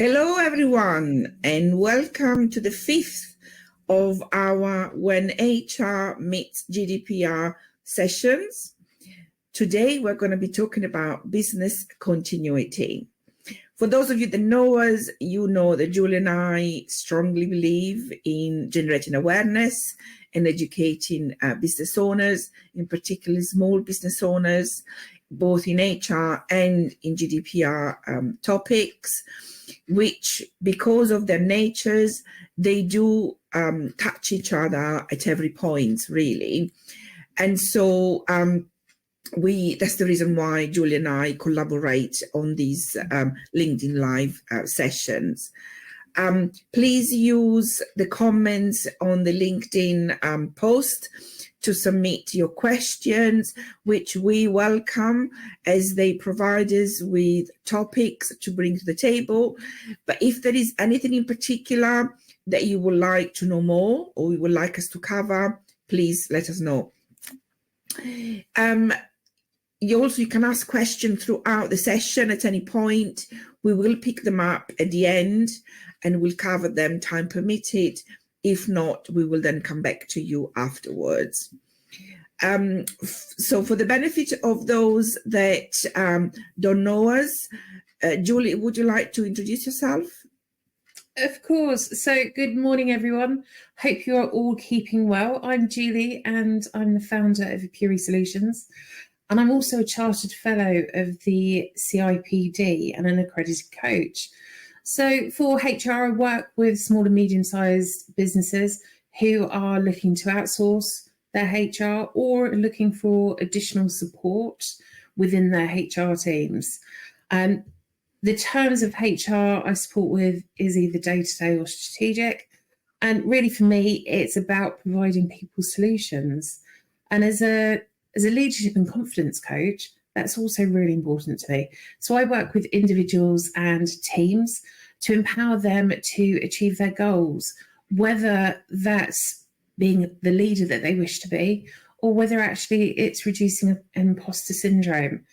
Hello, everyone, and welcome to the fifth of our When HR Meets GDPR sessions. Today, we're going to be talking about business continuity. For those of you that know us, you know that Julie and I strongly believe in generating awareness and educating business owners, in particular small business owners, both in HR and in GDPR topics, which, because of their natures, they do touch each other at every point, really. And so that's the reason why Julie and I collaborate on these LinkedIn Live sessions. Please use the comments on the LinkedIn post to submit your questions, which we welcome as they provide us with topics to bring to the table. But if there is anything in particular that you would like to know more or you would like us to cover, please let us know. You can ask questions throughout the session at any point. We will pick them up at the end and we'll cover them time permitted. If not, we will then come back to you afterwards. So for the benefit of those that don't know us, Julie, would you like to introduce yourself? Of course. So good morning, everyone. Hope you are all keeping well. I'm Julie and I'm the founder of Apuri Solutions. And I'm also a chartered fellow of the CIPD and an accredited coach. So for HR, I work with small and medium-sized businesses who are looking to outsource their HR or looking for additional support within their HR teams. The terms of HR I support with is either day-to-day or strategic. And really for me, it's about providing people solutions. And as a leadership and confidence coach, that's also really important to me. So I work with individuals and teams to empower them to achieve their goals, whether that's being the leader that they wish to be, or whether actually it's reducing imposter syndrome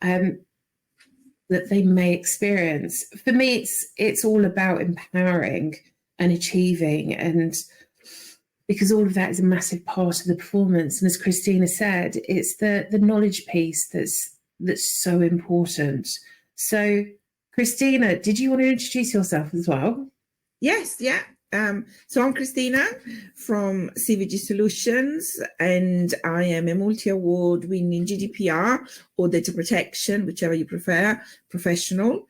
that they may experience. For me, it's all about empowering and achieving, and because all of that is a massive part of the performance. And as Christina said, it's the knowledge piece that's so important. So, Christina, did you want to introduce yourself as well? Yes, yeah. So I'm Christina from CVG Solutions, and I am a multi-award winning GDPR or data protection, whichever you prefer, professional.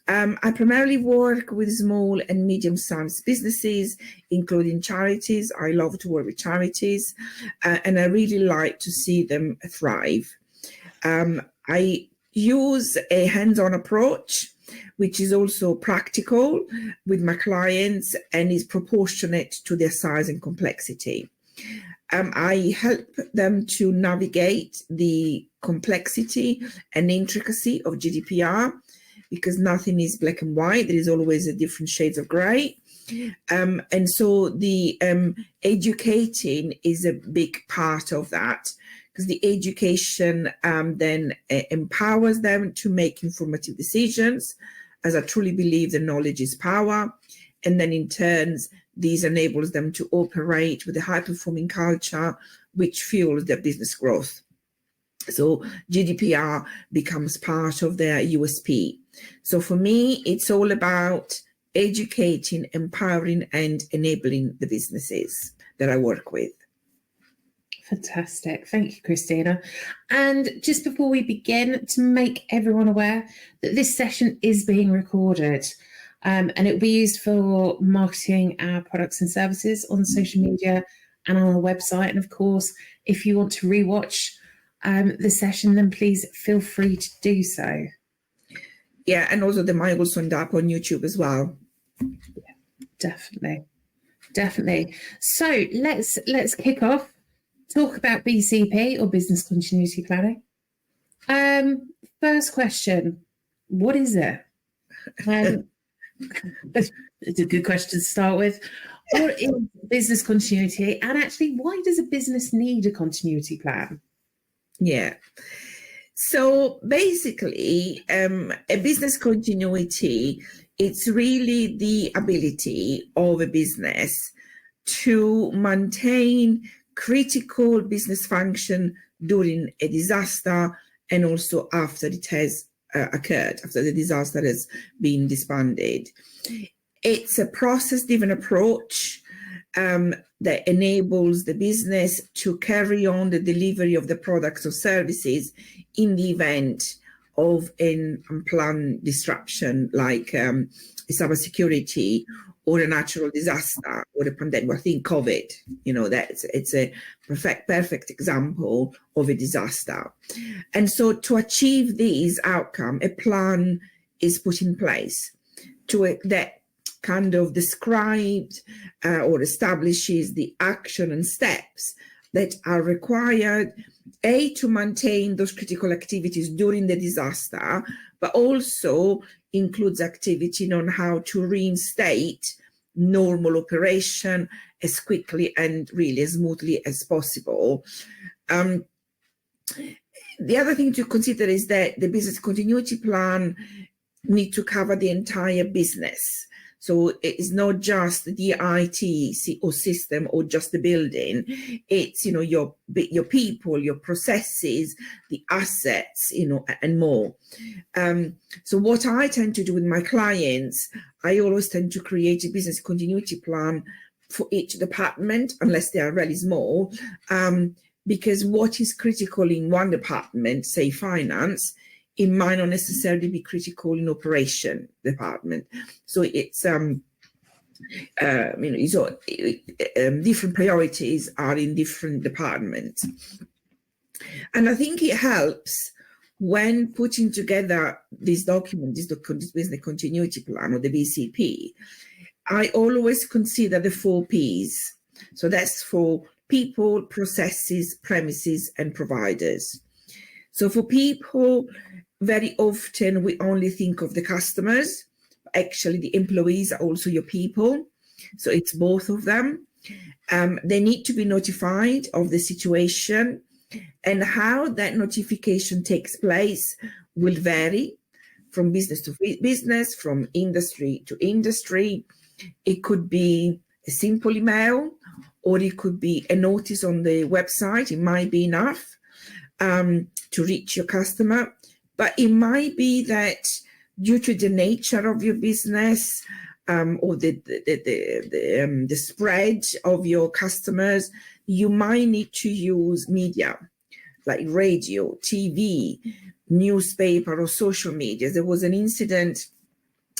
I primarily work with small and medium-sized businesses, including charities. I love to work with charities, and I really like to see them thrive. I use a hands-on approach, which is also practical with my clients and is proportionate to their size and complexity. I help them to navigate the complexity and intricacy of GDPR, because nothing is black and white. There is always a different shades of grey. And so the educating is a big part of that, because the education then empowers them to make informative decisions, as I truly believe that knowledge is power. And then in turn, these enables them to operate with a high-performing culture, which fuels their business growth. So GDPR becomes part of their USP. So for me, it's all about educating, empowering, and enabling the businesses that I work with. Fantastic. Thank you, Christina. And just before we begin, to make everyone aware that this session is being recorded and it will be used for marketing our products and services on social media and on our website. And of course, if you want to rewatch the session, then please feel free to do so. Yeah, and also they might also end up on YouTube as well. Yeah, definitely. So let's kick off. Talk about BCP, or business continuity planning. First question, what is it? It's a good question to start with. What is business continuity, and actually why does a business need a continuity plan? Yeah. So basically, a business continuity It's really the ability of a business to maintain critical business function during a disaster and also after it has occurred, after the disaster has been disbanded. It's a process-driven approach that enables the business to carry on the delivery of the products or services in the event of an unplanned disruption like cybersecurity or a natural disaster or a pandemic. I think COVID, it's a perfect example of a disaster. And so to achieve these outcomes, a plan is put in place that kind of described or establishes the action and steps that are required, to maintain those critical activities during the disaster, but also includes activity on how to reinstate normal operation as quickly and really as smoothly as possible. The other thing to consider is that the business continuity plan needs to cover the entire business. So it's not just the IT or system or just the building. It's, your people, your processes, the assets, and more. So what I tend to do with my clients, I always tend to create a business continuity plan for each department, unless they are really small, because what is critical in one department, say finance, it might not necessarily be critical in operation department. So it's different priorities are in different departments. And I think it helps when putting together this document, this business continuity plan or the BCP. I always consider the 4 Ps. So that's for people, processes, premises, and providers. So for people, very often we only think of the customers. Actually, the employees are also your people. So it's both of them. They need to be notified of the situation, and how that notification takes place will vary from business to business, from industry to industry. It could be a simple email, or it could be a notice on the website. It might be enough to reach your customer. But it might be that due to the nature of your business or the spread of your customers, you might need to use media like radio, TV, newspaper, or social media. There was an incident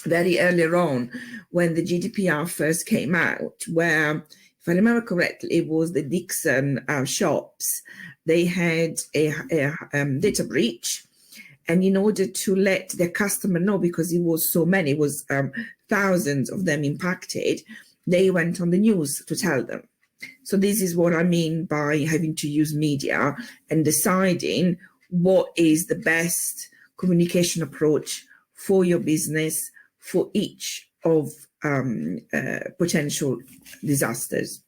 very earlier on when the GDPR first came out, where, if I remember correctly, it was the Dixon shops. They had a data breach. And in order to let their customer know, because it was so many, it was thousands of them impacted, they went on the news to tell them. So this is what I mean by having to use media and deciding what is the best communication approach for your business for each of potential disasters.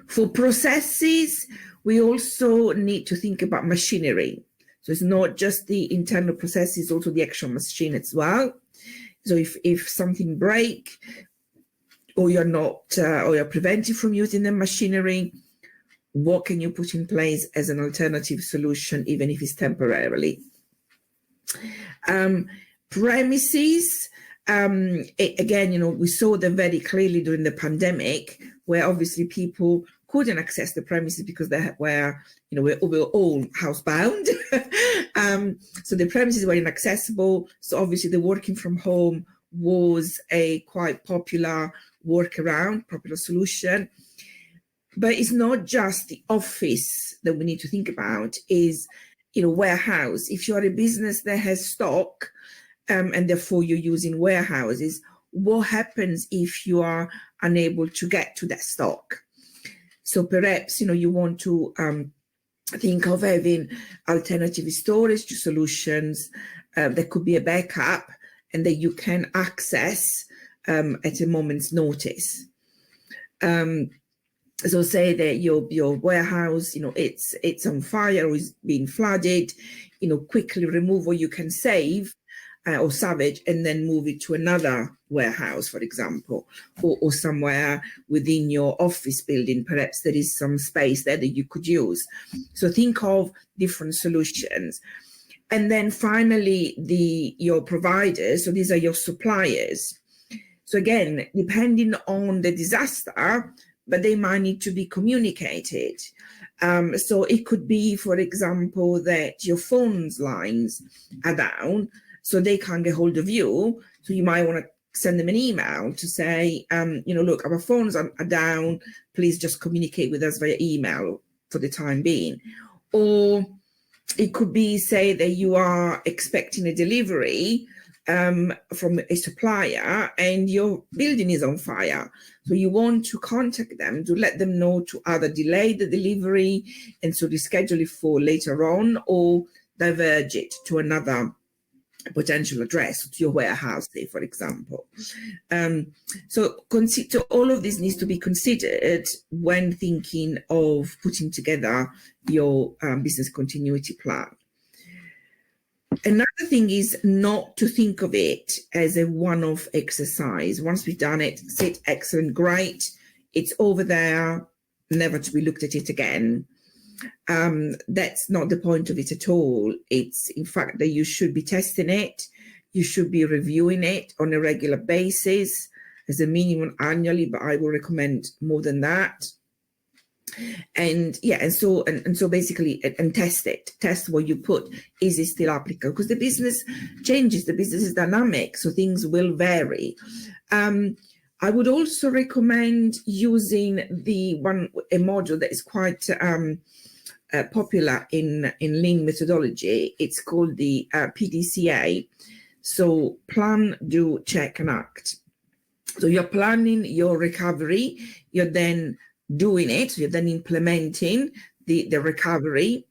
For processes, we also need to think about machinery. So it's not just the internal processes, also the actual machine as well. So if something breaks, or you're not, or you're prevented from using the machinery, what can you put in place as an alternative solution, even if it's temporarily? Premises, again, we saw them very clearly during the pandemic, where obviously people couldn't access the premises because they were, we were all housebound. So the premises were inaccessible. So obviously the working from home was a quite popular workaround, popular solution. But it's not just the office that we need to think about, is, warehouse. If you're a business that has stock, and therefore you're using warehouses, what happens if you are unable to get to that stock? So perhaps, you want to think of having alternative storage solutions that could be a backup and that you can access at a moment's notice. So say that your warehouse, it's on fire or is being flooded, quickly remove what you can save or Savage, and then move it to another warehouse, for example, or somewhere within your office building. Perhaps there is some space there that you could use. So think of different solutions. And then finally, your providers, so these are your suppliers. So again, depending on the disaster, but they might need to be communicated. So it could be, for example, that your phone's lines are down, so they can't get hold of you. So you might want to send them an email to say, look, our phones are down. Please just communicate with us via email for the time being. Or it could be, say, that you are expecting a delivery from a supplier and your building is on fire. So you want to contact them to let them know to either delay the delivery and so reschedule it for later on, or diverge it to another potential address, to your warehouse, say, for example. So all of this needs to be considered when thinking of putting together your business continuity plan. Another thing is not to think of it as a one-off exercise. Once we've done it, it's excellent, great, it's over there, never to be looked at it again. That's not the point of it at all. It's in fact that you should be testing it, you should be reviewing it on a regular basis, as a minimum annually, but I will recommend more than that. And so basically, and test what you put. Is it still applicable? Because the business changes, the business is dynamic, so things will vary. I would also recommend using a module that is quite popular in lean methodology. It's called the PDCA. So plan, do, check, and act. So you're planning your recovery, you're then doing it, so you're then implementing the recovery,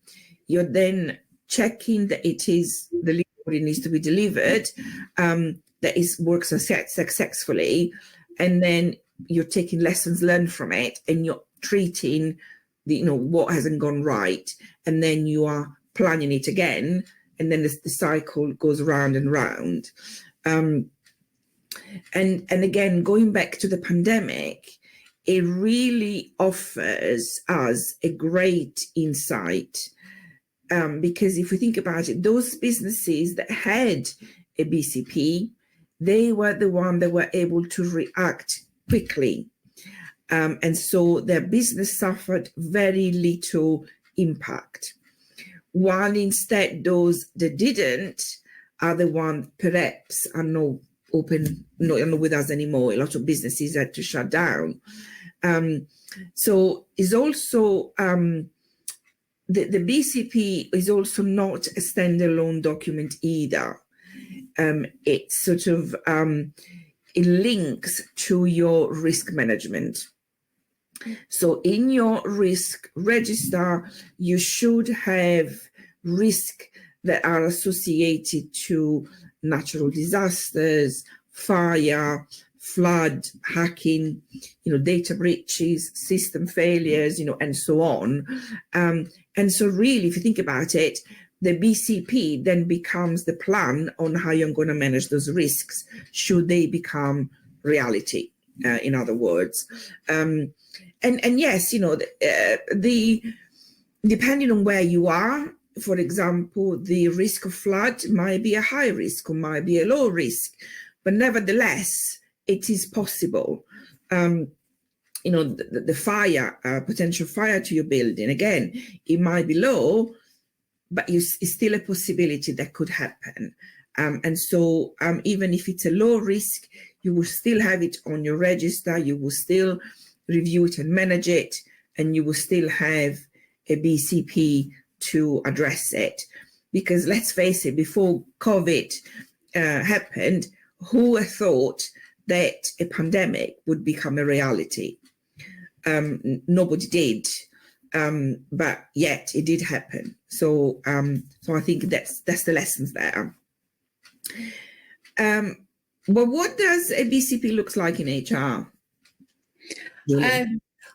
you're then checking that it is delivered what it needs to be delivered, that it works successfully, and then you're taking lessons learned from it and you're treating what hasn't gone right, and then you are planning it again, and then the cycle goes round and round. And again, going back to the pandemic, it really offers us a great insight, because if we think about it, those businesses that had a BCP, they were the ones that were able to react quickly. And so their business suffered very little impact. While instead those that didn't are the ones perhaps are not with us anymore. A lot of businesses had to shut down. So is also the BCP is also not a standalone document either. It's sort of it links to your risk management. So in your risk register, you should have risks that are associated to natural disasters, fire, flood, hacking, data breaches, system failures, and so on. And so really, if you think about it, the BCP then becomes the plan on how you're going to manage those risks should they become reality, in other words. And yes, depending on where you are, for example, the risk of flood might be a high risk or might be a low risk, but nevertheless, it is possible. The fire, potential fire to your building, again, it might be low, but it's still a possibility that could happen. And so even if it's a low risk, you will still have it on your register, you will still review it and manage it, and you will still have a BCP to address it. Because let's face it, before COVID happened, who thought that a pandemic would become a reality? Nobody did, but yet it did happen. So I think that's the lessons there. But what does a BCP looks like in HR? I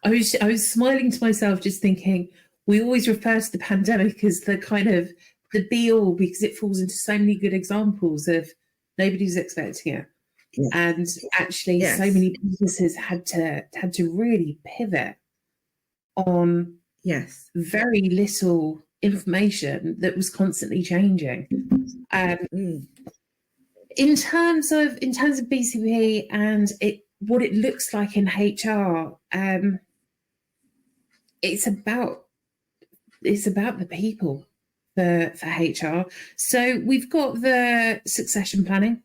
was smiling to myself, just thinking we always refer to the pandemic as the kind of the be all, because it falls into so many good examples of Nobody's expecting it. Yeah. And actually, Yes. so many businesses had to really pivot on Yes. very little information that was constantly changing. In terms of BCP and what it looks like in HR, it's about the people for HR. So we've got the succession planning.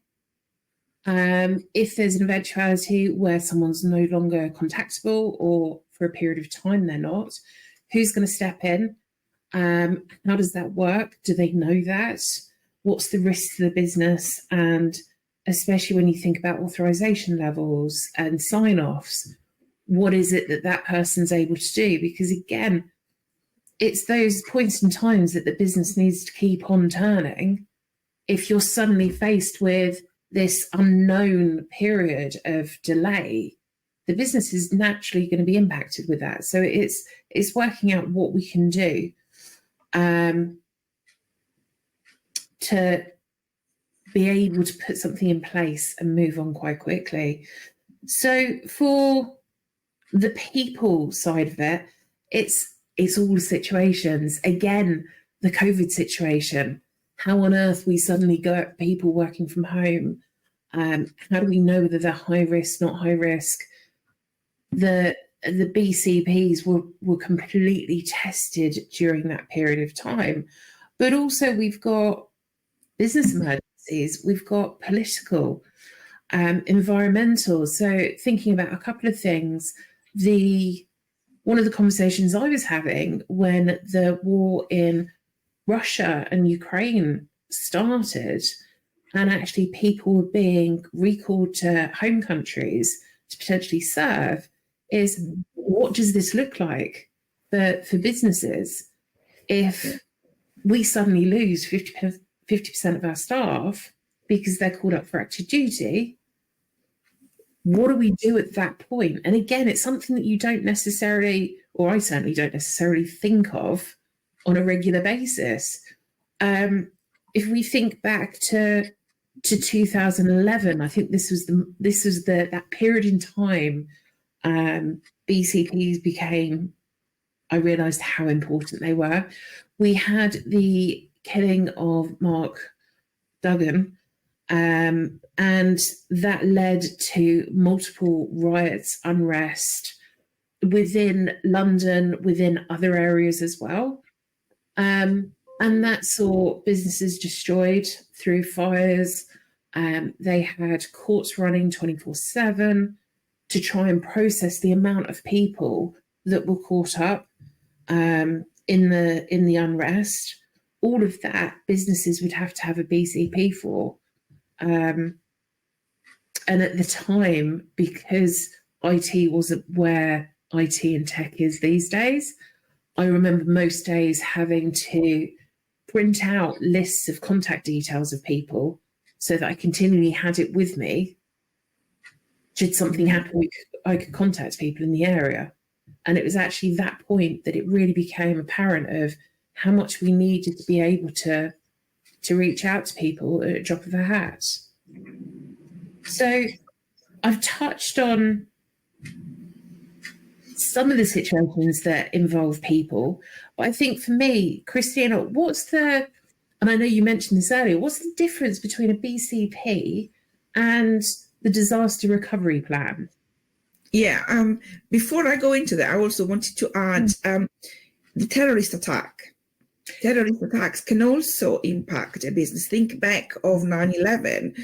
If there's an eventuality where someone's no longer contactable, or for a period of time they're not, who's going to step in? How does that work? Do they know that? What's the risk to the business? And especially when you think about authorization levels and sign-offs, what is it that person's able to do? Because again, it's those points and times that the business needs to keep on turning. If you're suddenly faced with this unknown period of delay, the business is naturally going to be impacted with that. So it's working out what we can do to be able to put something in place and move on quite quickly. So for the people side of it, it's all situations. Again, the COVID situation, how on earth we suddenly got people working from home? How do we know whether they're high risk, not high risk? The BCPs were completely tested during that period of time. But also we've got business emergencies, we've got political, environmental. So thinking about a couple of things, one of the conversations I was having when the war in Russia and Ukraine started, and actually people were being recalled to home countries to potentially serve, is what does this look like for businesses if we suddenly lose 50% of our staff because they're called up for active duty? What do we do at that point? And again, it's something that you don't necessarily, or I certainly don't necessarily think of on a regular basis. If we think back to 2011, I think this was that period in time. BCPs became, I realised how important they were. We had the killing of Mark Duggan, and that led to multiple riots, unrest within London, within other areas as well. And that saw businesses destroyed through fires. They had courts running 24/7 to try and process the amount of people that were caught up in the unrest. All of that businesses would have to have a BCP for. And at the time, because IT wasn't where IT and tech is these days, I remember most days having to print out lists of contact details of people so that I continually had it with me. Should something happen, I could contact people in the area. And it was actually that point that it really became apparent of how much we needed to be able to reach out to people at a drop of a hat. So I've touched on some of the situations that involve people, but I think for me, Christina, and I know you mentioned this earlier, what's the difference between a BCP and the disaster recovery plan? Yeah, before I go into that, I also wanted to add the terrorist attack. Terrorist attacks can also impact a business. Think back of 9/11.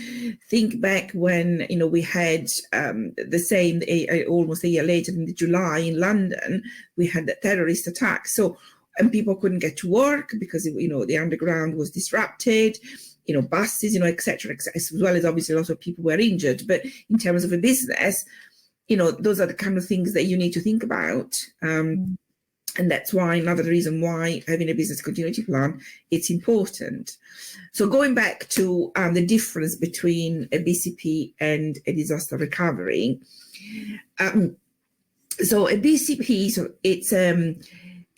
Think back when we had the same almost a year later in July in London, we had the terrorist attack. So, and people couldn't get to work because the underground was disrupted. Buses, etc., as well as obviously a lot of people were injured. But in terms of a business, those are the kind of things that you need to think about. And that's why another reason why having a business continuity plan, it's important. So going back to the difference between a BCP and a disaster recovery. So a BCP,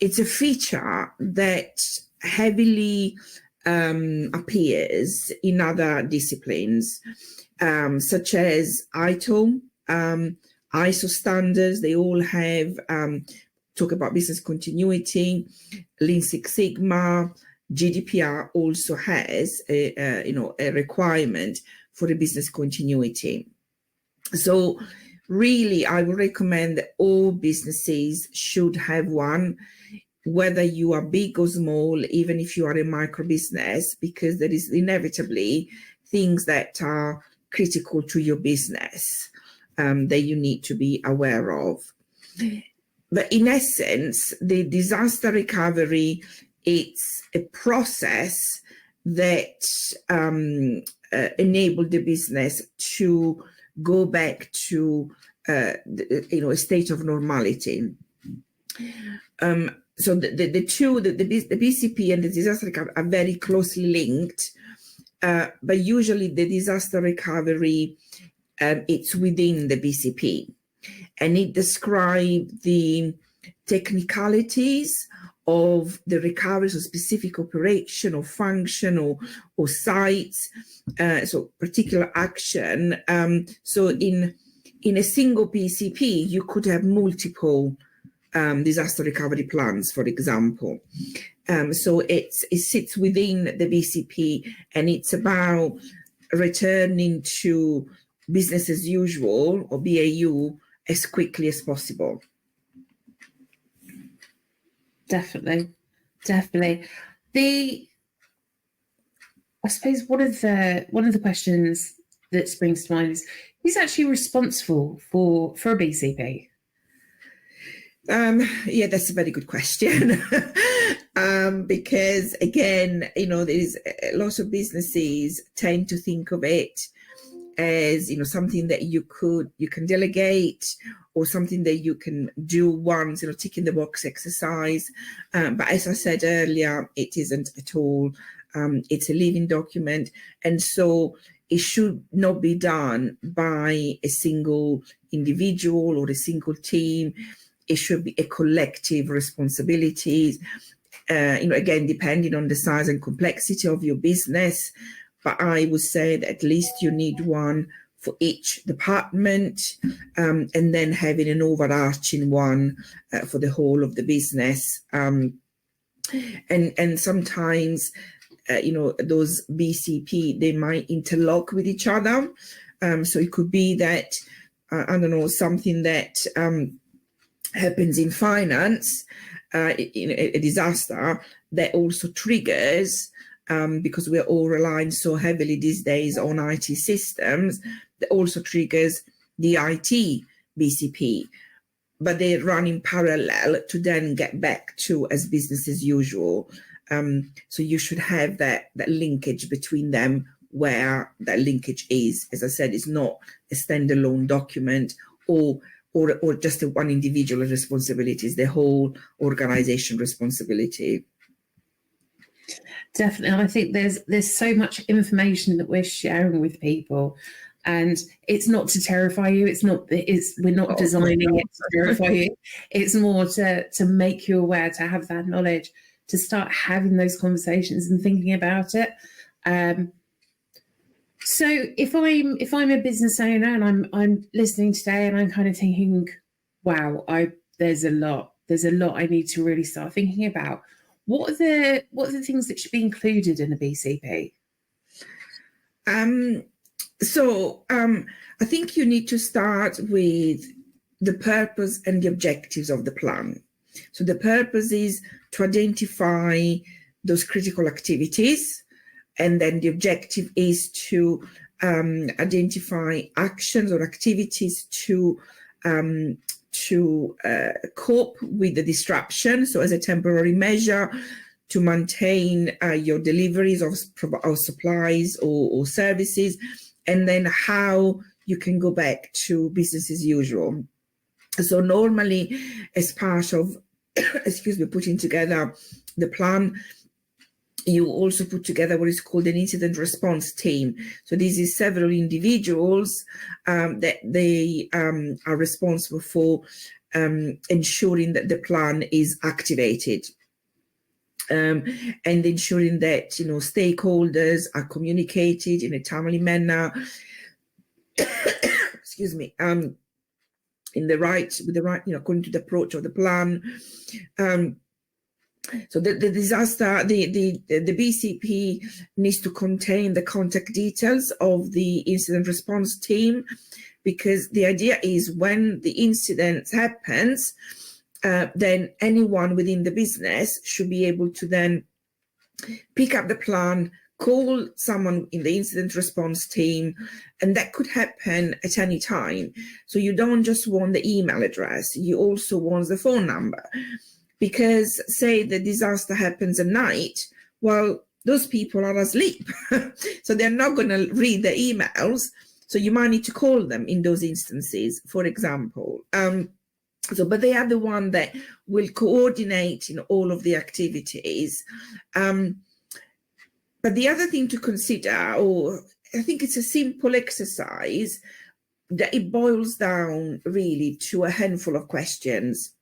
it's a feature that heavily appears in other disciplines, such as ISO standards. They all have talk about business continuity. Lean Six Sigma, GDPR also has a requirement for a business continuity. So really, I would recommend that all businesses should have one, whether you are big or small, even if you are a micro business, because there is inevitably things that are critical to your business that you need to be aware of. But in essence, the disaster recovery, it's a process that enabled the business to go back to a state of normality. So the two, the BCP and the disaster recovery are very closely linked, but usually the disaster recovery, it's within the BCP, and it describes the technicalities of the recovery, so specific operation or function or sites, so particular action. So in a single BCP, you could have multiple disaster recovery plans, for example. So it sits within the BCP, and it's about returning to business as usual, or BAU, as quickly as possible. Definitely. I suppose one of the questions that springs to mind is, who's actually responsible for a BCP? Yeah, that's a very good question. Because again, there's lots of businesses tend to think of it as something that you can delegate, or something that you can do once, ticking the box exercise. But as I said earlier, it isn't at all. It's a living document, and so it should not be done by a single individual or a single team. It should be a collective responsibility. Again, depending on the size and complexity of your business, but I would say that at least you need one for each department, and then having an overarching one for the whole of the business. And sometimes, those BCP, they might interlock with each other. So it could be that, something that happens in finance, a disaster that also triggers, because we're all relying so heavily these days on IT systems, that also triggers the IT BCP. But they run in parallel to then get back to as business as usual. So you should have that linkage between them, where that linkage is, as I said, is not a standalone document or just a one individual responsibility. It's the whole organization responsibility. Definitely. And I think there's so much information that we're sharing with people, and it's not to terrify you. We're not designing it to terrify you. It's more to make you aware, to have that knowledge, to start having those conversations and thinking about it. So if I'm a business owner and I'm listening today and I'm kind of thinking, wow, there's a lot I need to really start thinking about. What are the things that should be included in a BCP? I think you need to start with the purpose and the objectives of the plan. So the purpose is to identify those critical activities, and then the objective is to identify actions or activities to cope with the disruption. So as a temporary measure to maintain your deliveries of supplies or services, and then how you can go back to business as usual. So normally, as part of, putting together the plan, you also put together what is called an incident response team. So this is several individuals that they are responsible for ensuring that the plan is activated. and ensuring that stakeholders are communicated in a timely manner. Excuse me. With the right, according to the approach of the plan. So the disaster, the BCP needs to contain the contact details of the incident response team, because the idea is when the incident happens, then anyone within the business should be able to then pick up the plan, call someone in the incident response team, and that could happen at any time. So you don't just want the email address, you also want the phone number. Because say the disaster happens at night, well, those people are asleep. So they're not going to read the emails. So you might need to call them in those instances, for example. But they are the one that will coordinate in all of the activities. But the other thing to consider, or I think it's a simple exercise, that it boils down really to a handful of questions.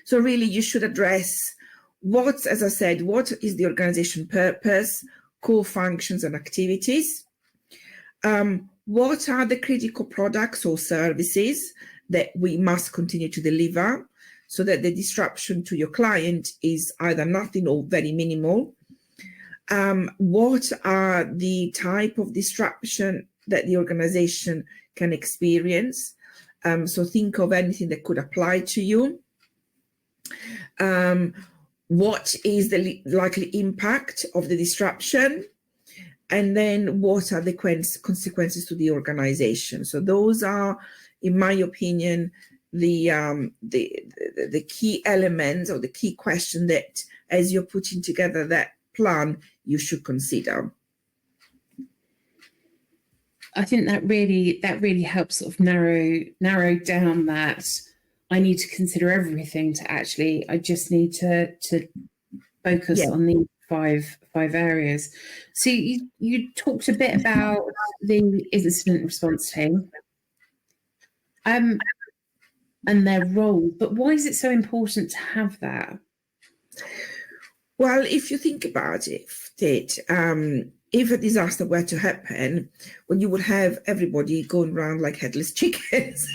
So really you should address as I said, what is the organization purpose, core functions and activities? What are the critical products or services that we must continue to deliver so that the disruption to your client is either nothing or very minimal? What are the type of disruption that the organization can experience? So think of anything that could apply to you. What is the likely impact of the disruption? And then what are the consequences to the organization? So those are, in my opinion, the key elements or the key question that, as you're putting together that plan, you should consider. I think that really helps sort of narrow down that I need to consider everything to actually, I just need to focus on these five areas. So you talked a bit about the incident response team and their role, but why is it so important to have that? Well, if you think about it, if a disaster were to happen, well, you would have everybody going around like headless chickens.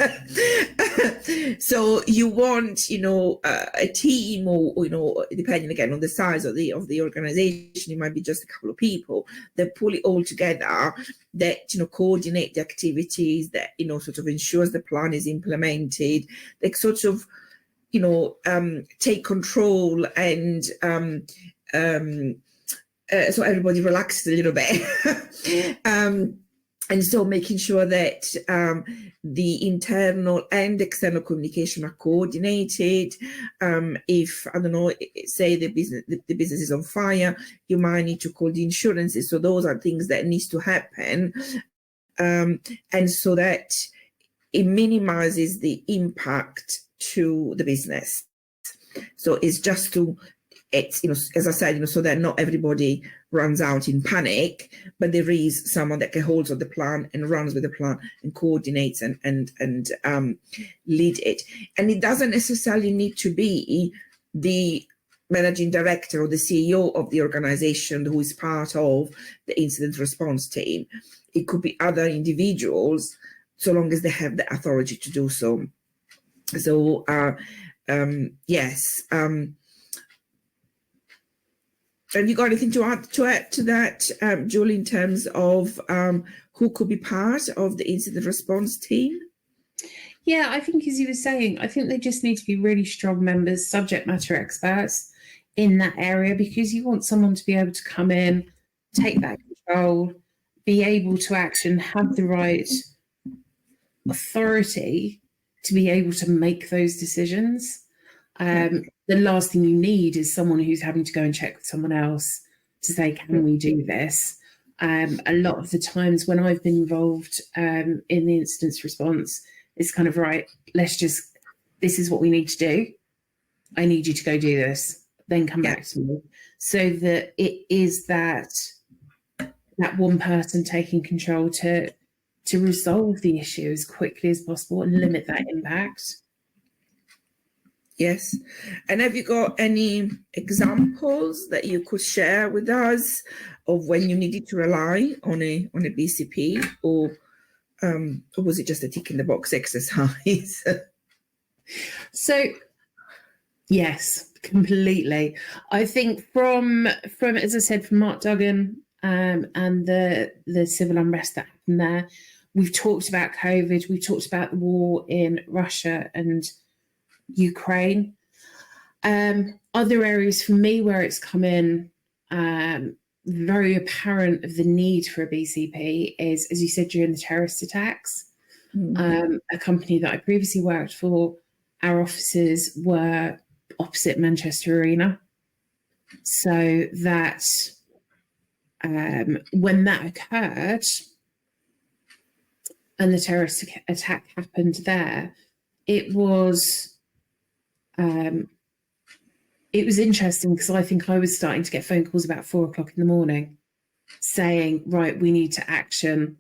So you want, a team, or depending again on the size of the organization, it might be just a couple of people that pull it all together, that coordinate the activities, that sort of ensures the plan is implemented, that sort of take control and so everybody relaxes a little bit. And so making sure that the internal and external communication are coordinated. If, I don't know, say the business is on fire, you might need to call the insurances. So those are things that needs to happen. And so that it minimizes the impact to the business. So it's just as I said, so that not everybody runs out in panic, but there is someone that can hold on the plan and runs with the plan and coordinates and lead it. And it doesn't necessarily need to be the managing director or the CEO of the organization who is part of the incident response team. It could be other individuals, so long as they have the authority to do so. So yes. Have you got anything to add to that, Julie, in terms of who could be part of the incident response team? Yeah, I think, as you were saying, I think they just need to be really strong members, subject matter experts in that area, because you want someone to be able to come in, take that control, be able to action, have the right authority to be able to make those decisions. The last thing you need is someone who's having to go and check with someone else to say, can we do this? A lot of the times when I've been involved in the incident response, it's kind of, right, this is what we need to do. I need you to go do this, then come back to me. So that it is that one person taking control to resolve the issue as quickly as possible and limit that impact. Yes. And have you got any examples that you could share with us of when you needed to rely on a BCP, or was it just a tick in the box exercise? So yes, completely. I think from as I said, from Mark Duggan and the civil unrest that happened there, we've talked about COVID, we've talked about the war in Russia and Ukraine. Other areas for me where it's come in very apparent of the need for a BCP is, as you said, during the terrorist attacks. A company that I previously worked for, our offices were opposite Manchester Arena. So that when that occurred and the terrorist attack happened there, it was interesting because I think I was starting to get phone calls about 4 o'clock in the morning saying, right, we need to action.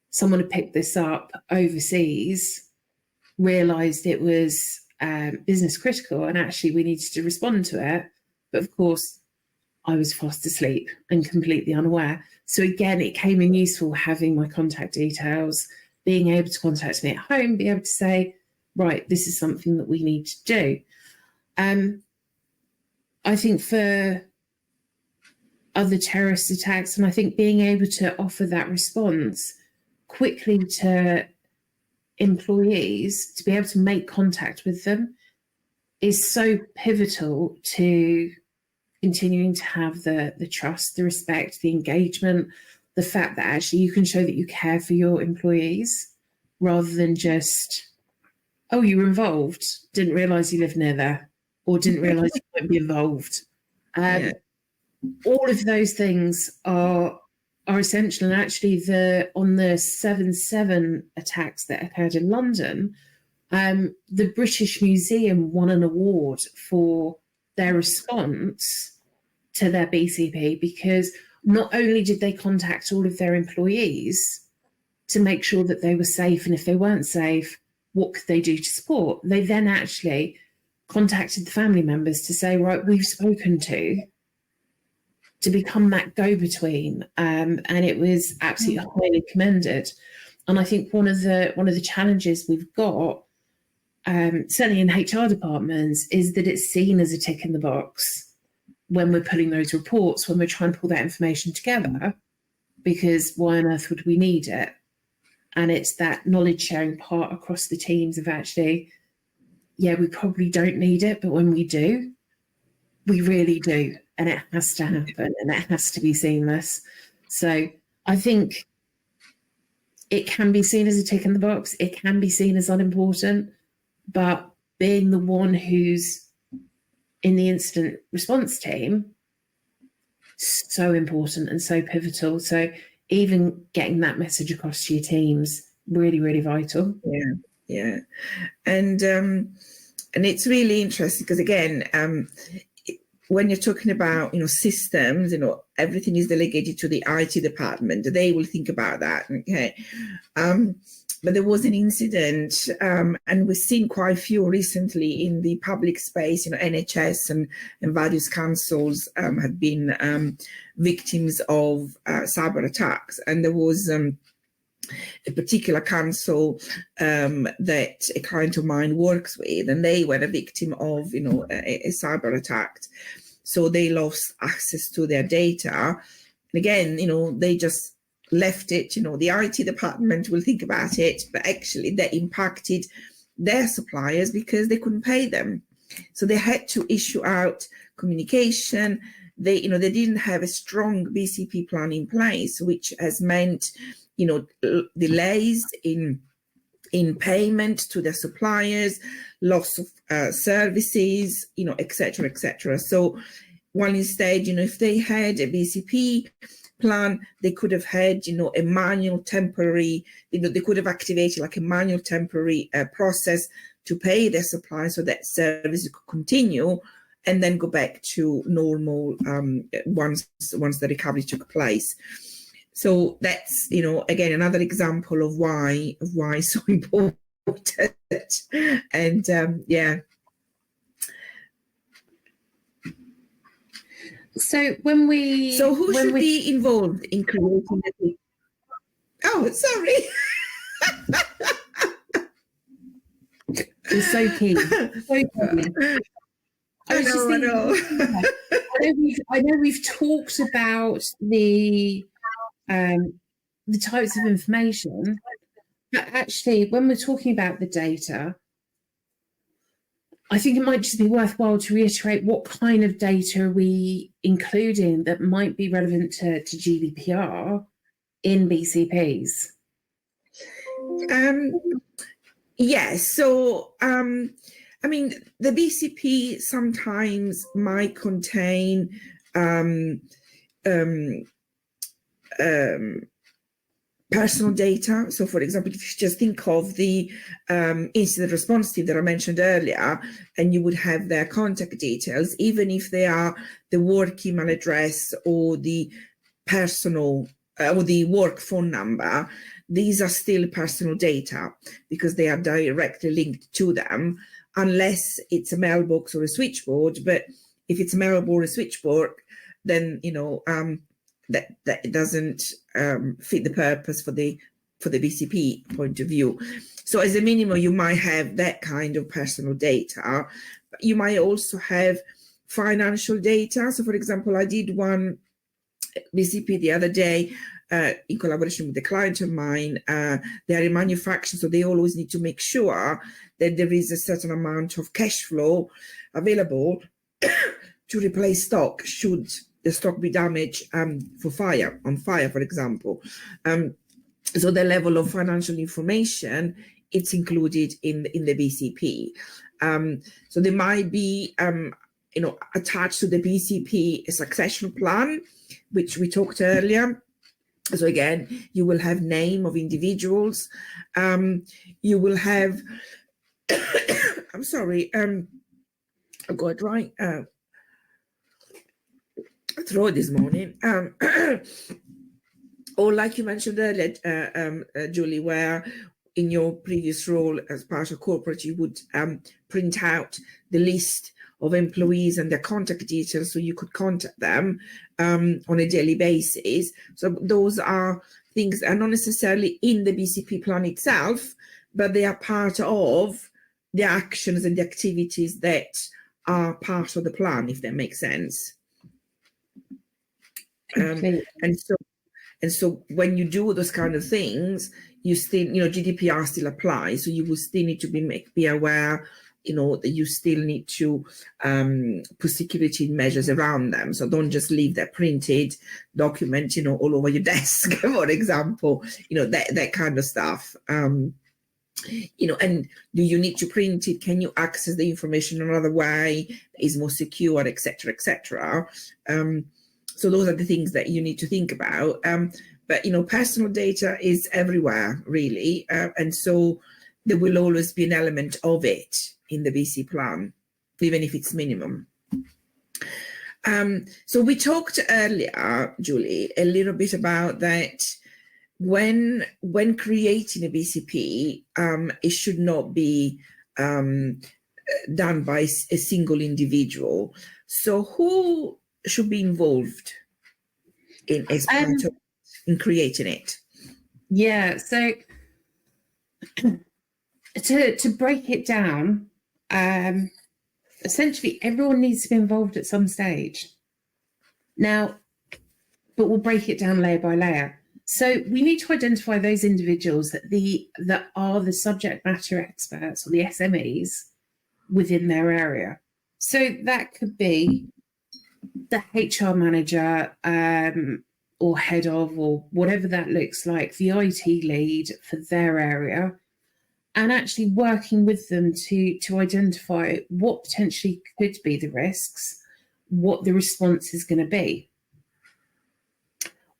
Someone had picked this up overseas, realised it was business critical, and actually we needed to respond to it. But of course, I was fast asleep and completely unaware. So again, it came in useful having my contact details, being able to contact me at home, be able to say, right, this is something that we need to do. I think for other terrorist attacks, and I think being able to offer that response quickly to employees, to be able to make contact with them, is so pivotal to continuing to have the trust, the respect, the engagement, the fact that actually you can show that you care for your employees rather than just, oh, you were involved, didn't realise you lived near there, or didn't realise you might be involved. All of those things are essential. And actually, on the 7/7 attacks that occurred in London, the British Museum won an award for their response to their BCP, because not only did they contact all of their employees to make sure that they were safe, and if they weren't safe, what could they do to support? They then actually contacted the family members to say, right, we've spoken to become that go-between, and it was absolutely highly commended. And I think one of the challenges we've got, certainly in HR departments, is that it's seen as a tick in the box when we're putting those reports, when we're trying to pull that information together, because why on earth would we need it? And it's that knowledge sharing part across the teams of actually, yeah, we probably don't need it, but when we do, we really do. And it has to happen, and it has to be seamless. So I think it can be seen as a tick in the box. It can be seen as unimportant, but being the one who's in the incident response team, so important and so pivotal. So even getting that message across to your teams, really, really vital. Yeah. And it's really interesting because, again, when you're talking about, systems, everything is delegated to the IT department. They will think about that. Okay. But there was an incident, and we've seen quite a few recently in the public space. NHS and various councils have been victims of cyber attacks. And there was a particular council that a client of mine works with, and they were a victim of, a cyber attack. So they lost access to their data. And again, they just left it, the IT department will think about it, but actually that impacted their suppliers because they couldn't pay them. So they had to issue out communication. They didn't have a strong BCP plan in place, which has meant, delays in payment to their suppliers, loss of services, et cetera, et cetera. So while instead, if they had a BCP plan, they could have had, a manual temporary, they could have activated like a manual temporary process to pay their suppliers so that services could continue and then go back to normal once the recovery took place. So that's, again, another example of why it's so important. And So when we So who when should we be involved in creating the? Oh, sorry. you're so keen. So keen. I know. I know we've talked about the types of information, but actually, when we're talking about the data, I think it might just be worthwhile to reiterate what kind of data are we including that might be relevant to GDPR in BCPs. Yes. So, I mean, the BCP sometimes might contain personal data. So, for example, if you just think of the incident response team that I mentioned earlier, and you would have their contact details, even if they are the work email address or the personal or the work phone number, these are still personal data because they are directly linked to them, unless it's a mailbox or a switchboard. But if it's a mailbox or a switchboard, then that doesn't fit the purpose for the BCP point of view. So as a minimum, you might have that kind of personal data. But you might also have financial data. So, for example, I did one BCP the other day in collaboration with a client of mine. They are in manufacturing, so they always need to make sure that there is a certain amount of cash flow available to replace stock should the stock be damaged on fire, for example. So the level of financial information, it's included in the BCP. So there might be attached to the BCP a succession plan, which we talked earlier. So again, you will have name of individuals. You will have, I'm sorry, I got it right. Throat this morning. Or like you mentioned earlier, Julie, where in your previous role as part of corporate, you would print out the list of employees and their contact details so you could contact them on a daily basis. So those are things that are not necessarily in the BCP plan itself, but they are part of the actions and the activities that are part of the plan, if that makes sense. And so when you do those kind of things, you still, GDPR still applies. So you will still need to be aware, that you still need to put security measures around them. So don't just leave that printed document, all over your desk, for example, that kind of stuff. And do you need to print it? Can you access the information another way that is more secure, etc., etc.? So those are the things that you need to think about. But, personal data is everywhere, really. And so there will always be an element of it in the BC plan, even if it's minimum. So we talked earlier, Julie, a little bit about that when creating a BCP, it should not be done by a single individual. So who should be involved in creating it? Yeah, so to break it down, essentially everyone needs to be involved at some stage. Now, but we'll break it down layer by layer. So we need to identify those individuals that are the subject matter experts or the SMEs within their area. So that could be the HR manager or head of, or whatever that looks like, the IT lead for their area, and actually working with them to identify what potentially could be the risks, what the response is going to be.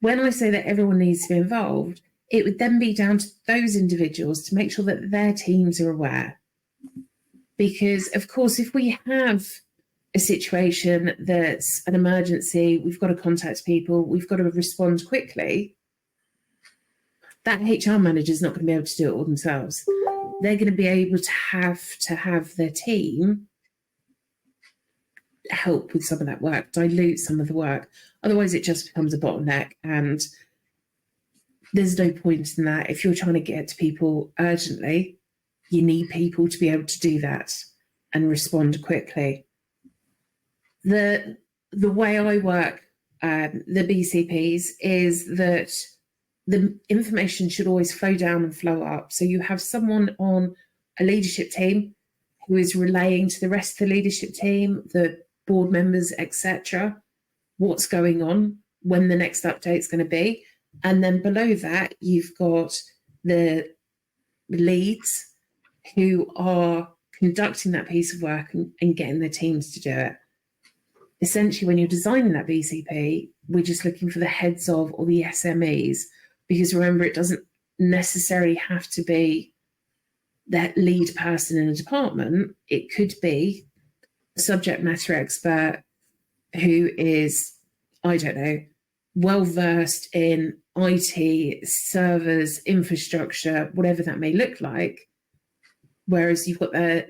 When I say that everyone needs to be involved, it would then be down to those individuals to make sure that their teams are aware. Because, of course, if we have a situation that's an emergency, we've got to contact people, we've got to respond quickly, that HR manager is not going to be able to do it all themselves. They're going to be able to have their team help with some of that work, dilute some of the work. Otherwise, it just becomes a bottleneck, and there's no point in that. If you're trying to get to people urgently, you need people to be able to do that and respond quickly. The way I work the BCPs is that the information should always flow down and flow up. So you have someone on a leadership team who is relaying to the rest of the leadership team, the board members, etc., what's going on, when the next update is going to be. And then below that, you've got the leads who are conducting that piece of work and getting their teams to do it. Essentially, when you're designing that BCP, we're just looking for the heads of or the SMEs, because remember, it doesn't necessarily have to be that lead person in a department. It could be a subject matter expert who is, I don't know, well versed in IT, servers, infrastructure, whatever that may look like. Whereas you've got the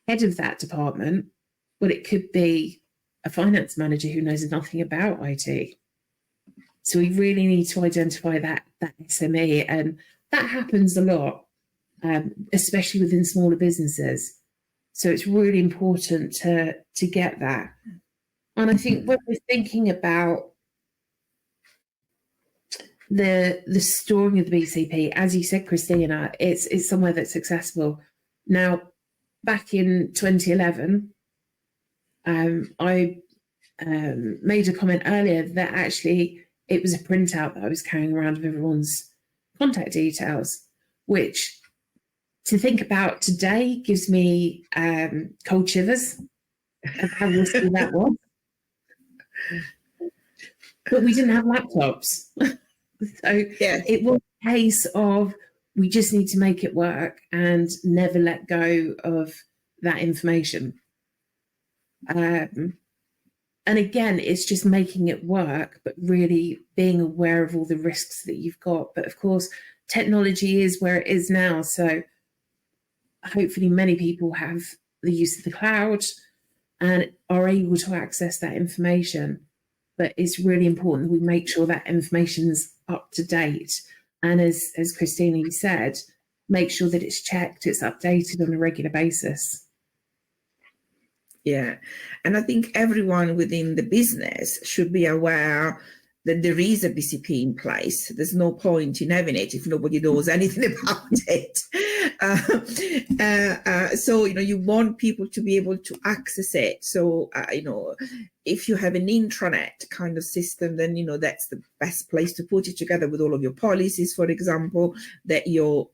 head of that department, well, it could be a finance manager who knows nothing about IT. So we really need to identify that SME, and that happens a lot, especially within smaller businesses. So it's really important to get that. And I think when we're thinking about the storing of the BCP, as you said, Christina, it's somewhere that's accessible. Now, back in 2011, I made a comment earlier that actually it was a printout that I was carrying around of everyone's contact details, which to think about today gives me cold shivers of how risky that was. But we didn't have laptops. So yeah, it was a case of we just need to make it work and never let go of that information. And again, it's just making it work, but really being aware of all the risks that you've got. But of course, technology is where it is now. So hopefully many people have the use of the cloud and are able to access that information. But it's really important that we make sure that information's up to date. And as Christina, you said, make sure that it's checked, it's updated on a regular basis. Yeah, and I think everyone within the business should be aware that there is a BCP in place. There's no point in having it if nobody knows anything about it. So, you want people to be able to access it. So, if you have an intranet kind of system, then, that's the best place to put it together with all of your policies, for example, that your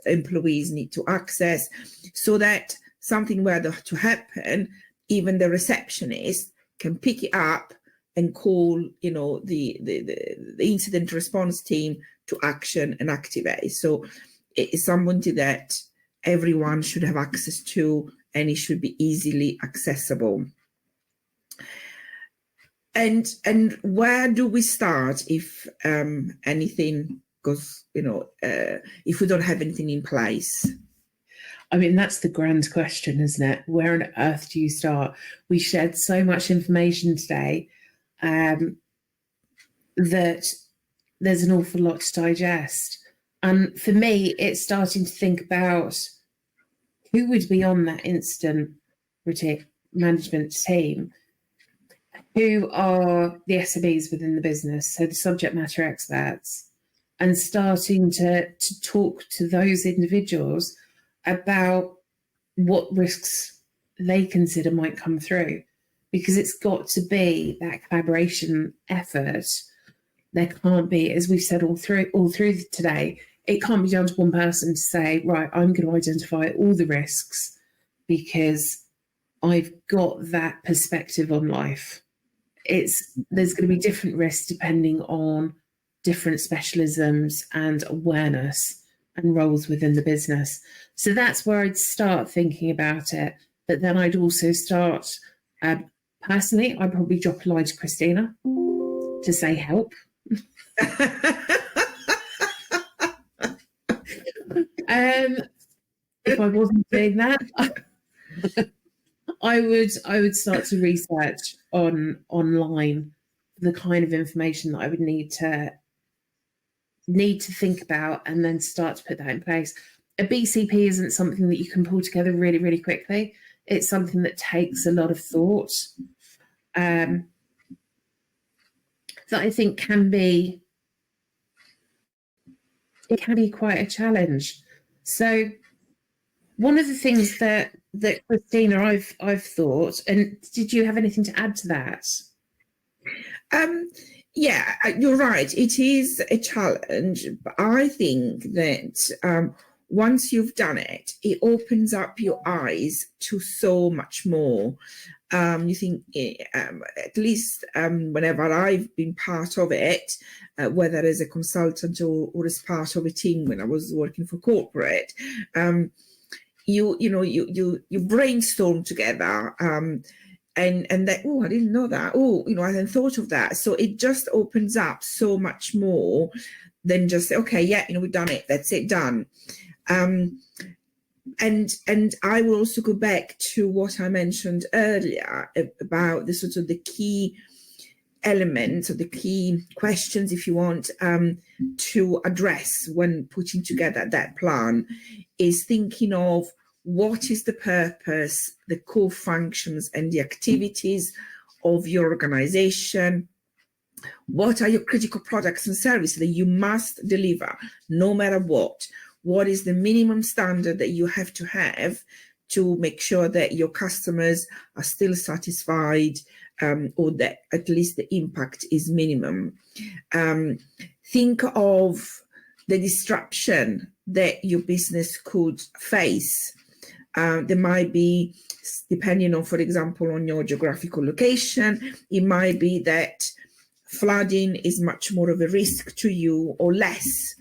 employees need to access, so that something were to happen, even the receptionist can pick it up and call, the incident response team to action and activate. So it is something that everyone should have access to, and it should be easily accessible. And where do we start if anything goes, if we don't have anything in place? I mean, that's the grand question, isn't it? Where on earth do you start? We shared so much information today that there's an awful lot to digest. And for me, it's starting to think about who would be on that incident management team, who are the SMEs within the business, so the subject matter experts, and starting to talk to those individuals about what risks they consider might come through, because it's got to be that collaboration effort. There can't be, as we've said all through today, it can't be down to one person to say, right, I'm going to identify all the risks because I've got that perspective on life. There's going to be different risks depending on different specialisms and awareness and roles within the business. So that's where I'd start thinking about it. But then I'd also start, personally, I'd probably drop a line to Christina to say help. If I wasn't doing that, I would start to research online the kind of information that I would need to think about, and then start to put that in place. A BCP isn't something that you can pull together really, really quickly. It's something that takes a lot of thought, that I think can be quite a challenge. So one of the things that Christina, I've thought, and did you have anything to add to that? Yeah, you're right. It is a challenge, but I think that once you've done it, it opens up your eyes to so much more. You think, at least whenever I've been part of it, whether as a consultant or as part of a team when I was working for corporate, you brainstorm together. And that, oh, I didn't know that. Oh, I hadn't thought of that. So it just opens up so much more than just, okay, yeah, we've done it. That's it, done. And I will also go back to what I mentioned earlier about the sort of the key elements or the key questions, if you want, to address when putting together that plan, is thinking of what is the purpose, the core functions and the activities of your organization. What are your critical products and services that you must deliver no matter what? What is the minimum standard that you have to make sure that your customers are still satisfied, or that at least the impact is minimum? Think of the disruption that your business could face. There might be, depending on, for example, on your geographical location, it might be that flooding is much more of a risk to you or less.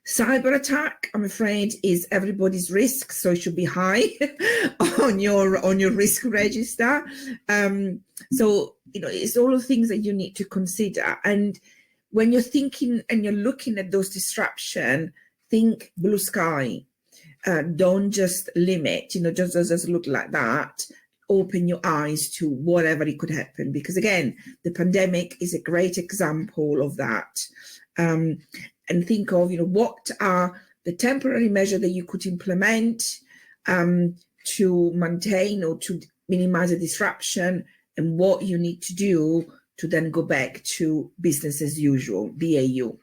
Cyber attack, I'm afraid, is everybody's risk, so it should be high on your risk register. So it's all the things that you need to consider. And when you're thinking and you're looking at those disruption, think blue sky. Don't just limit, just look like that. Open your eyes to whatever it could happen, because again, the pandemic is a great example of that. And think of, what are the temporary measures that you could implement to maintain or to minimize the disruption, and what you need to do to then go back to business as usual, BAU.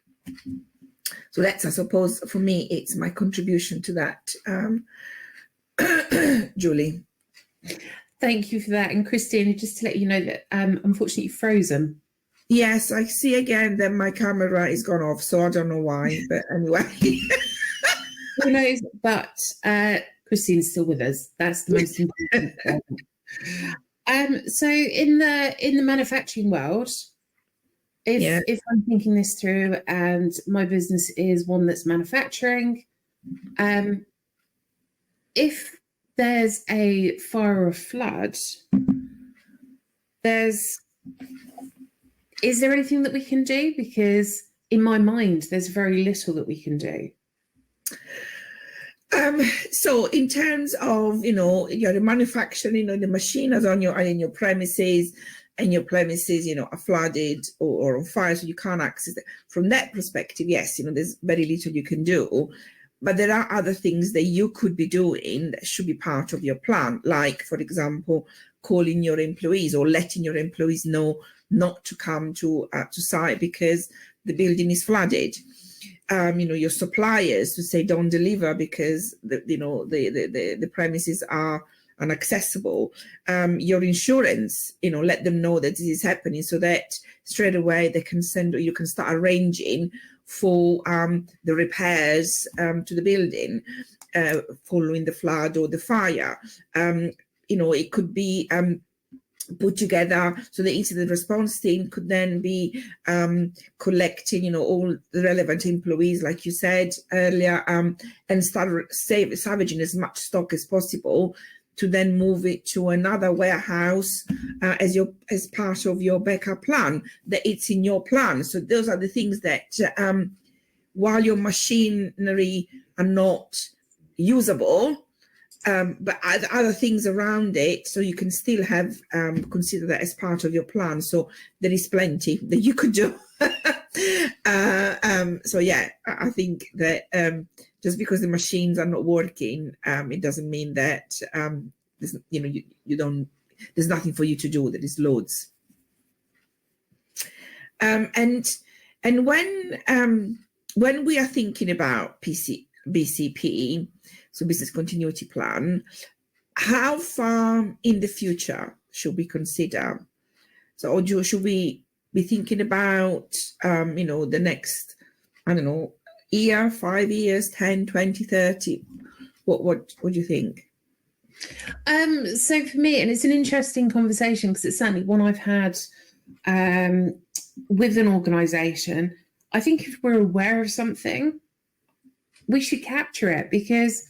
So that's, I suppose, for me, it's my contribution to that, Julie. Thank you for that. And Christina, just to let you know that unfortunately you're frozen. Yes, I see again that my camera is gone off, so I don't know why, but anyway. Who knows? But Christina's still with us. That's the most important thing. So in the manufacturing world, if I'm thinking this through and my business is one that's manufacturing, if there's a fire or a flood, is there anything that we can do? Because in my mind, there's very little that we can do. So in terms of, you're manufacturing, the machine is in your premises, and your premises, are flooded or on fire, so you can't access it. From that perspective, yes, there's very little you can do. But there are other things that you could be doing that should be part of your plan, like, for example, calling your employees or letting your employees know not to come to site because the building is flooded. Your suppliers to say don't deliver because the premises are inaccessible. Your insurance, let them know that this is happening, so that straight away they can you can start arranging for the repairs to the building following the flood or the fire. It could be put together so the incident response team could then be collecting, all the relevant employees, like you said earlier, and start salvaging as much stock as possible to then move it to another warehouse as part of your backup plan, that it's in your plan. So those are the things that while your machinery are not usable, but other things around it, so you can still have consider that as part of your plan. So there is plenty that you could do. So yeah, I think that just because the machines are not working, it doesn't mean that there's, you don't. There's nothing for you to do. There is loads. And when we are thinking about BCP, so business continuity plan, how far in the future should we consider? So, or should we be thinking about, the next, I don't know, year, 5 years, 10, 20, 30? What do you think? So for me, and it's an interesting conversation because it's certainly one I've had with an organisation. I think if we're aware of something, we should capture it, because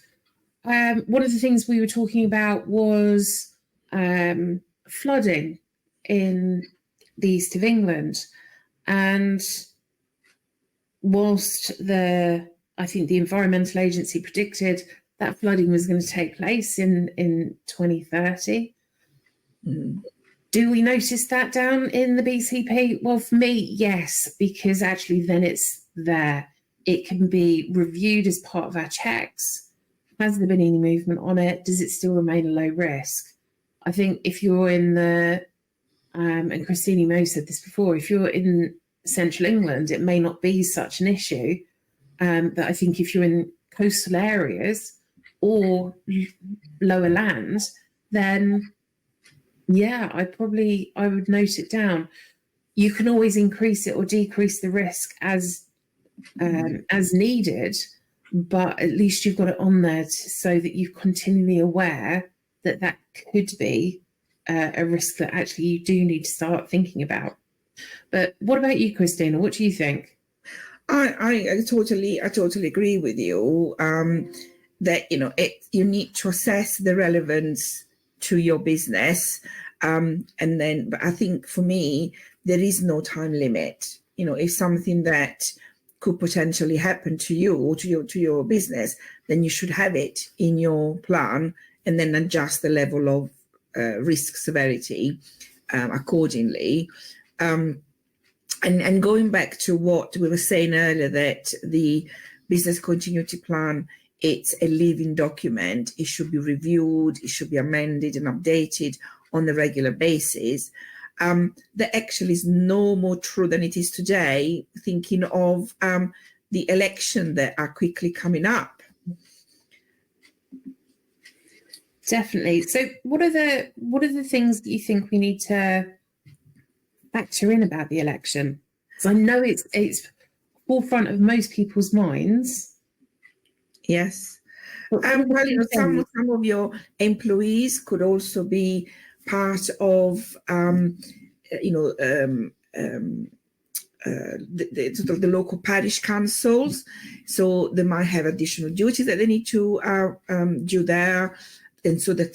one of the things we were talking about was flooding in the east of England. And whilst I think the Environmental Agency predicted that flooding was going to take place in 2030. Do we notice that down in the BCP? Well, for me, yes, because actually then it's there. It can be reviewed as part of our checks. Has there been any movement on it? Does it still remain a low risk? I think if you're in and Christine Mo said this before, if you're in central England, it may not be such an issue. But I think if you're in coastal areas or lower land, then yeah, I would note it down. You can always increase it or decrease the risk as needed, but at least you've got it on there so that you're continually aware that could be a risk that actually you do need to start thinking about. But what about you, Christina? What do you think? I totally agree with you. That you need to assess the relevance to your business, and then. But I think for me, there is no time limit. If something that could potentially happen to you or to your business, then you should have it in your plan and then adjust the level of risk severity accordingly. And going back to what we were saying earlier, that the business continuity plan, it's a living document. It should be reviewed, it should be amended and updated on a regular basis. That actually is no more true than it is today, thinking of the election that are quickly coming up. Definitely. So what are the things that you think we need to factor in about the election? Because I know it's forefront of most people's minds. Yes. Well, some of your employees could also be part of, the local parish councils. So they might have additional duties that they need to do there. And so that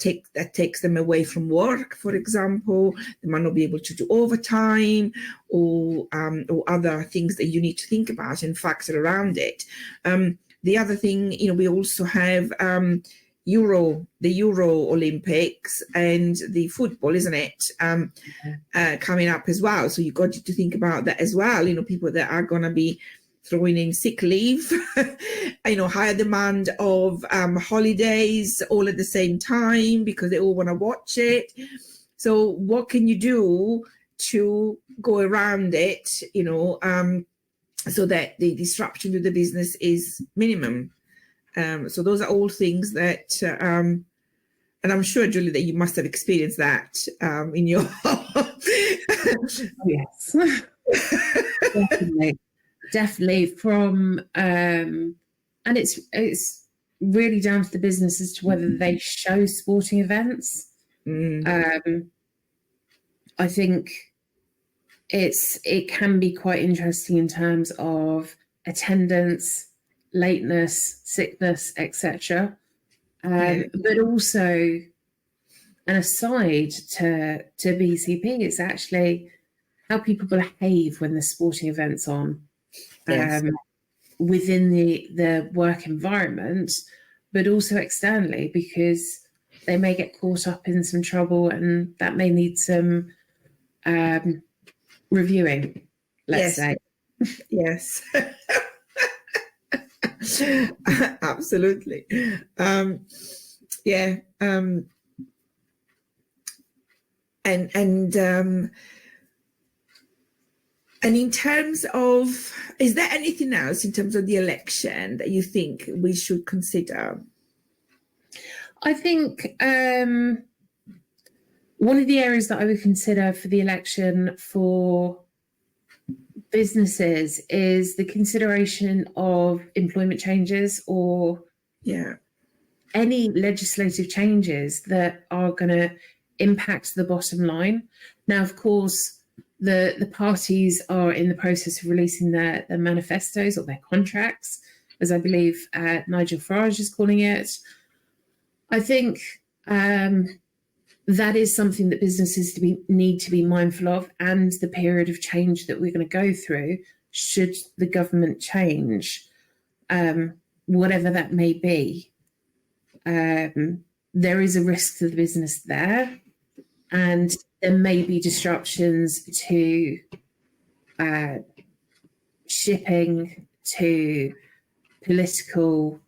takes them away from work, for example. They might not be able to do overtime or other things that you need to think about and factor around it. The other thing, we also have the Euro Olympics and the football, isn't it? Coming up as well. So you've got to think about that as well. People that are going to be throwing in sick leave, higher demand of holidays all at the same time because they all want to watch it. So what can you do to go around it, so that the disruption to the business is minimum? So those are all things that, and I'm sure, Julie, that you must have experienced that in your Yes. Definitely from and it's really down to the business as to whether they show sporting events. I think it can be quite interesting in terms of attendance, lateness, sickness, etc. But also, an aside to BCP, it's actually how people behave when the sporting event's on. Yes. Within the work environment, but also externally, because they may get caught up in some trouble and that may need some reviewing, let's say. Yes. Absolutely. Yeah. And in terms of, is there anything else in terms of the election that you think we should consider? I think one of the areas that I would consider for the election for businesses is the consideration of employment changes or any legislative changes that are going to impact the bottom line. Now, of course, the parties are in the process of releasing their manifestos or their contracts, as I believe Nigel Farage is calling it. I think that is something that businesses need to be mindful of, and the period of change that we're going to go through should the government change, whatever that may be. There is a risk to the business there, and there may be disruptions to shipping, to political,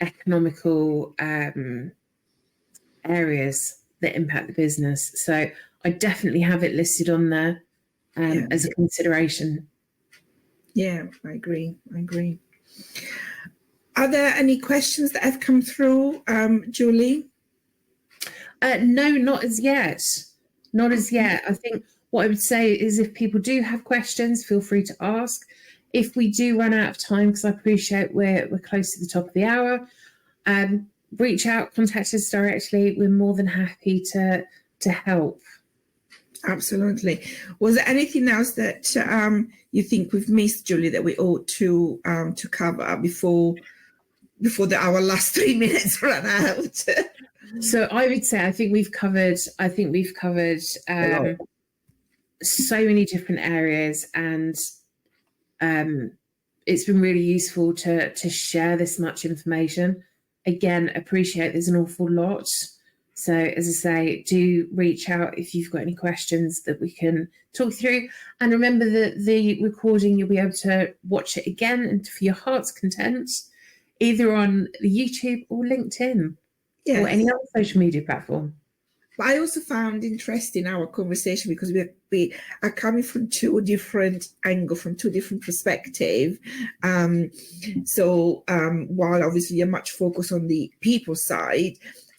economical areas that impact the business. So I definitely have it listed on there as a consideration. Yeah, I agree. Are there any questions that have come through, Julie? No, not as yet. Not as yet. I think what I would say is if people do have questions, feel free to ask. If we do run out of time, because I appreciate we're close to the top of the hour, reach out, contact us directly. We're more than happy to help. Absolutely. Was there anything else that you think we've missed, Julie, that we ought to cover before our last 3 minutes run out? So I would say I think we've covered so many different areas, and it's been really useful to share this much information. Again, appreciate there's an awful lot. So as I say, do reach out if you've got any questions that we can talk through. And remember that the recording, you'll be able to watch it again and for your heart's content, either on YouTube or LinkedIn or any other social media platform. But I also found interesting our conversation because we are coming from two different angles, from two different perspectives. So while obviously you're much focused on the people side,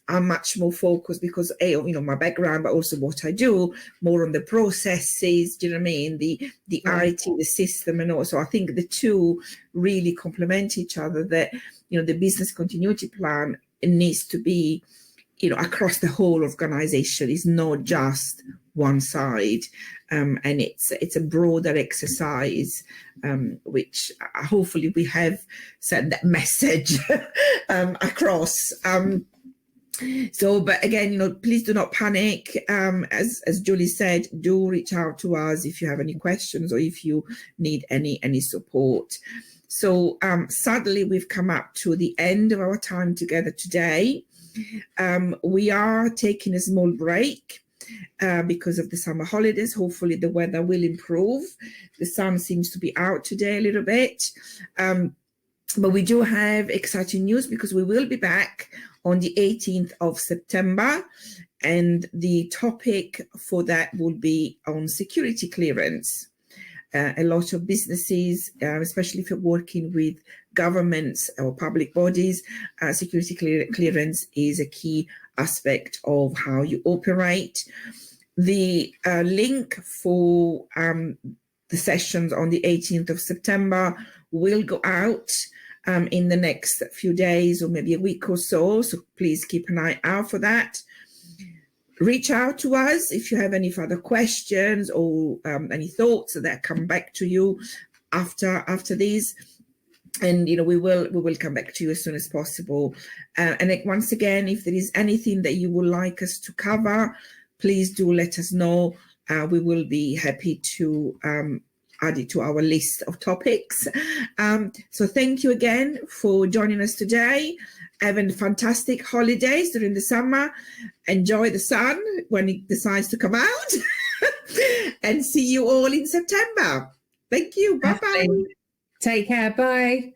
I'm much more focused because my background, but also what I do, more on the processes. Do you know what I mean? The IT, the system, and also I think the two really complement each other. That the business continuity plan needs to be across the whole organization. It's not just one side, and it's a broader exercise, which hopefully we have sent that message across. So, but again, please do not panic. As Julie said, do reach out to us if you have any questions or if you need any support. So sadly, we've come up to the end of our time together today. We are taking a small break because of the summer holidays. Hopefully the weather will improve. The sun seems to be out today a little bit. But we do have exciting news because we will be back on the 18th of September. And the topic for that will be on security clearance. A lot of businesses, especially if you're working with governments or public bodies, security clearance is a key aspect of how you operate. The link for the sessions on the 18th of September will go out in the next few days or maybe a week or so. So please keep an eye out for that. Reach out to us if you have any further questions or any thoughts that come back to you after these, and we will come back to you as soon as possible. And once again, if there is anything that you would like us to cover, please do let us know. We will be happy to add it to our list of topics. So thank you again for joining us today. Having fantastic holidays during the summer. Enjoy the sun when it decides to come out. And see you all in September. Thank you. Bye-bye. Take care. Bye.